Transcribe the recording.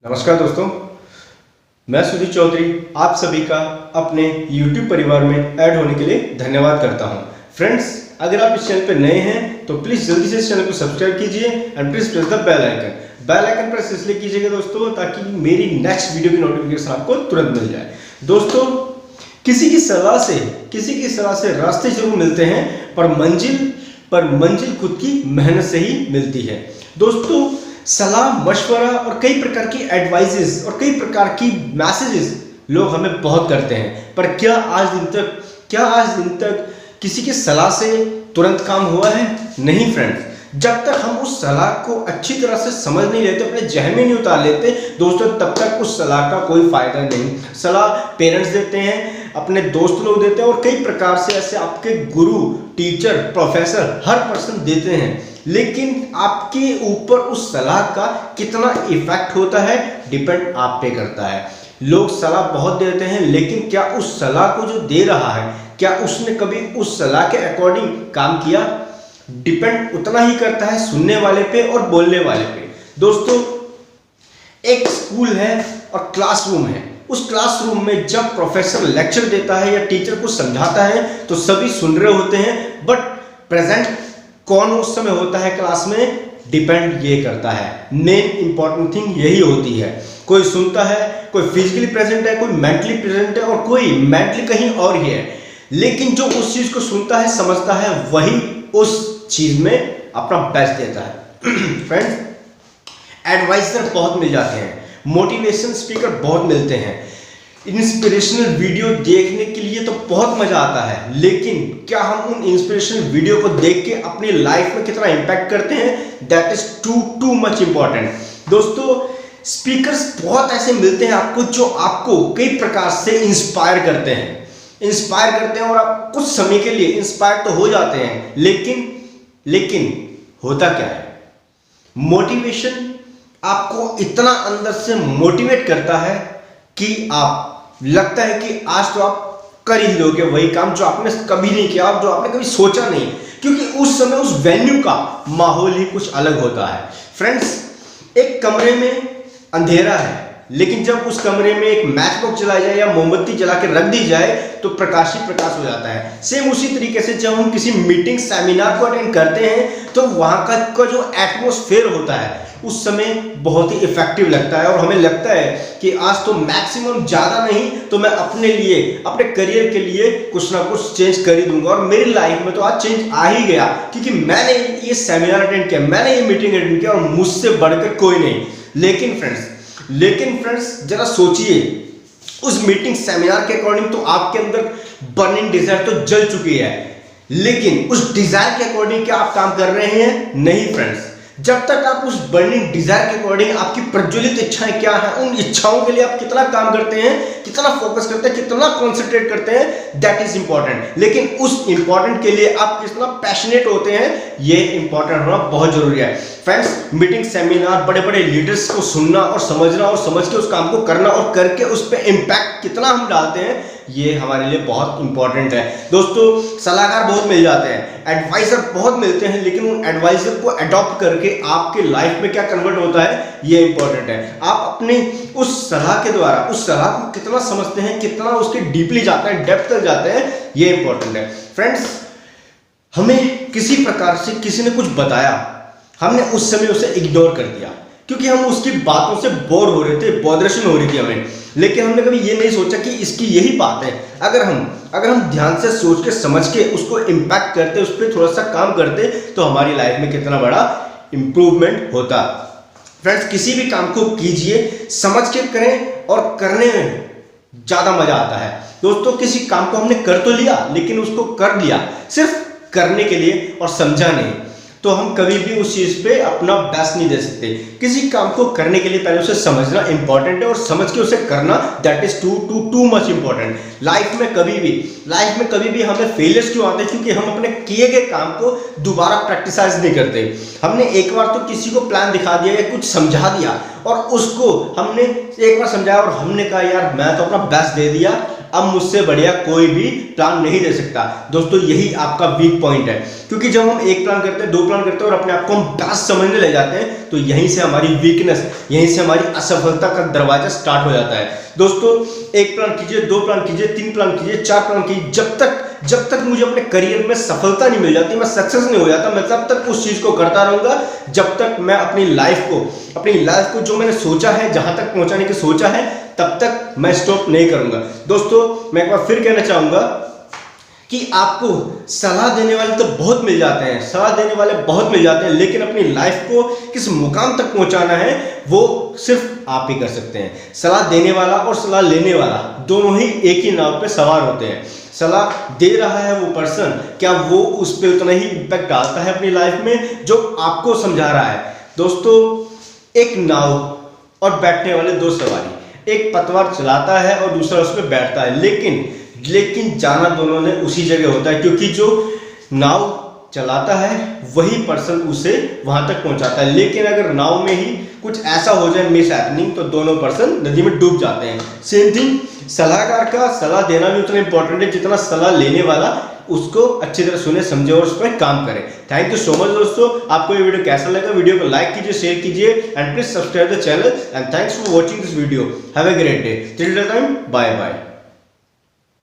नमस्कार दोस्तों, मैं सुधीर चौधरी आप सभी का अपने YouTube परिवार में ऐड होने के लिए धन्यवाद करता हूं। फ्रेंड्स, अगर आप इस चैनल पर नए हैं तो प्लीज़ जल्दी से इस चैनल को सब्सक्राइब कीजिए and please press the bell icon. Bell icon press इसलिए कीजिएगा दोस्तों ताकि मेरी नेक्स्ट वीडियो की नोटिफिकेशन आपको तुरंत मिल जाए। दोस्तों, किसी की सलाह से रास्ते जरूर मिलते हैं, पर मंजिल खुद की मेहनत से ही मिलती है। दोस्तों, सलाह, मशवरा और कई प्रकार की एडवाइजेस और कई प्रकार की मैसेजेस लोग हमें बहुत करते हैं, पर क्या आज दिन तक किसी की सलाह से तुरंत काम हुआ है? नहीं फ्रेंड्स, जब तक हम उस सलाह को अच्छी तरह से समझ नहीं लेते, अपने जहन में नहीं उतार लेते दोस्तों, तब तक उस सलाह का कोई फायदा नहीं। सलाह पेरेंट्स देते हैं, अपने दोस्त लोग देते हैं और कई प्रकार से ऐसे आपके गुरु, टीचर, प्रोफेसर हर पर्सन देते हैं, लेकिन आपके ऊपर उस सलाह का कितना इफेक्ट होता है डिपेंड आप पे करता है। लोग सलाह बहुत देते हैं, लेकिन क्या उस सलाह को जो दे रहा है, क्या उसने कभी उस सलाह के अकॉर्डिंग काम किया? डिपेंड उतना ही करता है सुनने वाले पे और बोलने वाले पे। दोस्तों, एक स्कूल है और क्लासरूम है। उस क्लासरूम में जब प्रोफेसर लेक्चर देता है या टीचर को समझाता है तो सभी सुन रहे होते हैं, बट प्रेजेंट कौन उस समय होता है क्लास में, डिपेंड ये करता है। मेन इंपॉर्टेंट थिंग यही होती है। कोई सुनता है, कोई फिजिकली प्रेजेंट है, कोई मेंटली प्रेजेंट है और कोई मेंटली कहीं और ही है, लेकिन जो उस चीज को सुनता है, समझता है, वही उस चीज में अपना बेस्ट देता है। फ्रेंड्स, एडवाइजर बहुत मिल जाते हैं, मोटिवेशन स्पीकर बहुत मिलते हैं, इंस्पिरेशनल वीडियो देखने के लिए तो बहुत मजा आता है, लेकिन क्या हम उन इंस्पिरेशनल वीडियो को देख के अपनी लाइफ में कितना इंपैक्ट करते हैं, that is too much important. दोस्तों, स्पीकर्स बहुत ऐसे मिलते हैं आपको जो आपको कई प्रकार से इंस्पायर करते हैं और आप कुछ समय के लिए इंस्पायर तो हो जाते हैं, लेकिन होता क्या है, मोटिवेशन आपको इतना अंदर से मोटिवेट करता है कि आप लगता है कि आज तो आप कर ही लोगे वही काम जो आपने कभी नहीं किया, जो आपने कभी सोचा नहीं, क्योंकि उस समय उस वेन्यू का माहौल ही कुछ अलग होता है। फ्रेंड्स, एक कमरे में अंधेरा है, लेकिन जब उस कमरे में एक मैच बॉक्स जलाई जाए या मोमबत्ती जला के रख दी जाए तो प्रकाश ही प्रकाश हो जाता है। सेम उसी तरीके से जब हम किसी मीटिंग, सेमिनार को अटेंड करते हैं तो वहाँ का जो एटमॉस्फेयर होता है उस समय बहुत ही इफेक्टिव लगता है और हमें लगता है कि आज तो मैक्सिमम ज़्यादा नहीं तो मैं अपने लिए, अपने करियर के लिए कुछ ना कुछ चेंज कर ही दूंगा। और मेरी लाइफ में तो आज चेंज आ ही गया, क्योंकि मैंने ये सेमिनार अटेंड किया, मैंने ये मीटिंग अटेंड किया और मुझसे बढ़कर कोई नहीं। लेकिन फ्रेंड्स जरा सोचिए, उस मीटिंग, सेमिनार के अकॉर्डिंग तो आपके अंदर बर्निंग डिजायर तो जल चुकी है, लेकिन उस डिजायर के अकॉर्डिंग क्या आप काम कर रहे हैं? नहीं फ्रेंड्स, जब तक आप उस बर्निंग डिजायर के अकॉर्डिंग, आपकी प्रज्वलित इच्छाएं क्या हैं, उन इच्छाओं के लिए आप कितना काम करते हैं, कितना फोकस करते हैं, कितना कॉन्सेंट्रेट करते हैं, दैट इज इंपॉर्टेंट। लेकिन उस इंपॉर्टेंट के लिए आप कितना पैशनेट होते हैं, ये इंपॉर्टेंट होना बहुत जरूरी है। फ्रेंड्स, मीटिंग, सेमिनार, बड़े बड़े लीडर्स को सुनना और समझना और समझ के उस काम को करना और करके उस पर इम्पैक्ट कितना हम डालते हैं, ये हमारे लिए बहुत इंपॉर्टेंट है। दोस्तों, सलाहकार बहुत मिल जाते हैं, एडवाइजर बहुत मिलते हैं, लेकिन उन एडवाइजर को अडॉप्ट करके आपके लाइफ में क्या कन्वर्ट होता है, ये इंपॉर्टेंट है। आप अपने उस सलाह के द्वारा उस सलाह को कितना समझते हैं, कितना उसके डीपली जाते हैं, डेप्थ तक जाते हैं, ये इंपॉर्टेंट है। फ्रेंड्स, हमें किसी प्रकार से किसी ने कुछ बताया, हमने उस समय उसे इग्नोर कर दिया क्योंकि हम उसकी बातों से बोर हो रहे थे, बॉदरेशन हो रही थी हमें, लेकिन हमने कभी ये नहीं सोचा कि इसकी यही बात है। अगर हम ध्यान से सोच के समझ के उसको इम्पैक्ट करते, उस पर थोड़ा सा काम करते, तो हमारी लाइफ में कितना बड़ा इंप्रूवमेंट होता। फ्रेंड्स, किसी भी काम को कीजिए, समझ के करें और करने में ज़्यादा मजा आता है। दोस्तों, किसी काम को हमने कर तो लिया, लेकिन उसको कर लिया सिर्फ करने के लिए और समझा नहीं, तो हम कभी भी उस चीज़ पे अपना बेस्ट नहीं दे सकते। किसी काम को करने के लिए पहले उसे समझना इंपॉर्टेंट है और समझ के उसे करना, that is too much important. Life में कभी भी हमें फेलियर्स क्यों आते हैं? क्योंकि हम अपने किए गए काम को दोबारा प्रैक्टिसाइज नहीं करते। हमने एक बार तो किसी को प्लान दिखा दिया या कुछ समझा दिया और उसको हमने एक बार समझाया और हमने कहा यार मैं तो अपना बेस्ट दे दिया, अब मुझसे बढ़िया कोई भी प्लान नहीं दे सकता। दोस्तों यही आपका वीक पॉइंट है, क्योंकि जब हम एक प्लान करते हैं, दो प्लान करते हैं और अपने आप को हम बेस्ट समझने लग जाते हैं, तो यहीं से हमारी वीकनेस, यहीं से हमारी असफलता का दरवाजा स्टार्ट हो जाता है। दोस्तों एक प्लान कीजिए, दो प्लान कीजिए, तीन प्लान कीजिए, चार प्लान कीजिए, जब तक मुझे अपने करियर में सफलता नहीं मिल जाती, मैं सक्सेस नहीं हो जाता, मैं तब तक उस चीज को करता रहूंगा, जब तक मैं अपनी लाइफ को जो मैंने सोचा है, जहां तक पहुंचाने की सोचा है, तब तक मैं स्टॉप नहीं करूंगा। दोस्तों मैं एक बार फिर कहना चाहूंगा कि आपको सलाह देने वाले तो बहुत मिल जाते हैं, सलाह देने वाले बहुत मिल जाते हैं, लेकिन अपनी लाइफ को किस मुकाम तक पहुंचाना है वो सिर्फ आप ही कर सकते हैं। सलाह देने वाला और सलाह लेने वाला दोनों ही एक ही नाव पे सवार होते हैं। सलाह दे रहा है वो पर्सन, क्या वो उस पर उतना ही इम्पैक्ट डालता है अपनी लाइफ में जो आपको समझा रहा है? दोस्तों एक नाव और बैठने वाले दो सवारी, एक पतवार चलाता है और दूसरा उस पर बैठता है, लेकिन जाना दोनों ने उसी जगह होता है, क्योंकि जो नाव चलाता है वही पर्सन उसे वहां तक पहुंचाता है। लेकिन अगर नाव में ही कुछ ऐसा हो जाए मिस हैपनिंग, तो दोनों पर्सन नदी में डूब जाते हैं। सेम थिंग, सलाहकार का सलाह देना भी उतना इंपॉर्टेंट है जितना सलाह लेने वाला उसको अच्छी तरह सुने, समझे और उस पर काम करे। थैंक यू सो मच दोस्तों। आपको ये वीडियो कैसा लगा? वीडियो को लाइक कीजिए, शेयर कीजिए and please subscribe the channel and thanks for watching this video. Have a great day. Till the time, bye bye.